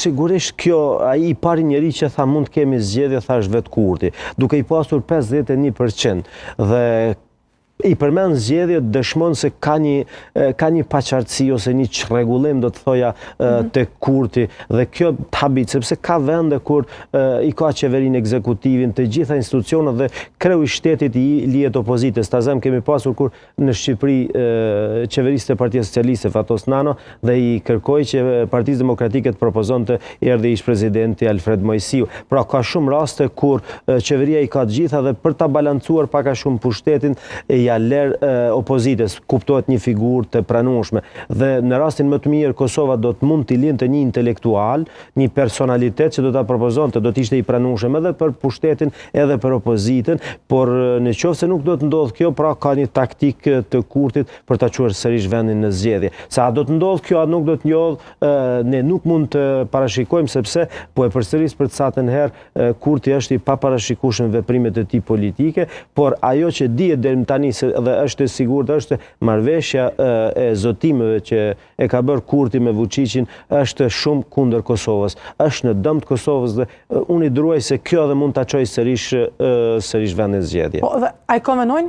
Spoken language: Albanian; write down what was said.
sigurisht kjo, ai i pari njeri që tha mund të kemi zgjedhje, thash vetë Kurti, duke i pasur 51%. Dhe i përmend zgjedhjet dëshmon se ka një paqartësi ose një çrregullim, do të thoja, tek Kurti, dhe kjo habit, sepse ka vende kur i ka qeverinë ekzekutivin, të gjitha institucionet dhe kreu i shtetit i lihet opozitës. Ta zëm kemi pasur kur në Shqipëri qeverisë e Partisë Socialiste Fatos Nano dhe i kërkoi që Partisë Demokratike të propozonte, erdhi ish presidenti Alfred Mojsiu. Pra ka shumë raste kur qeveria i ka të gjitha dhe për ta balancuar pak a shumë pushtetin ja lërë opozitës, kuptohet një figurë të pranueshme. Dhe në rastin më të mirë, Kosova do të mund t'i linte një intelektual, një personalitet që do t'a propozonte, do t'ishte i pranueshëm edhe për pushtetin, edhe për opozitën, por në qoftë se nuk do të ndodhë kjo, pra ka një taktik të Kurtit për ta çuar sërish vendin në zgjedhje. Sa do të ndodhë kjo, a nuk do të ndodhë, ne nuk mund të parashikojmë, sepse po e përsëris për të satën herë, Kurti është i paparashikueshëm veprimet e tij politike, por ajo që dihet deri më tani dhe është e sigurt, është marrëveshja e zotimeve që e ka bërë Kurti me Vučićin, është shumë kundër Kosovës, është në dëm të Kosovës dhe unë i druaj se kjo edhe mund ta çojë sërish vendin zgjedhje. Po, dhe ai komentojnë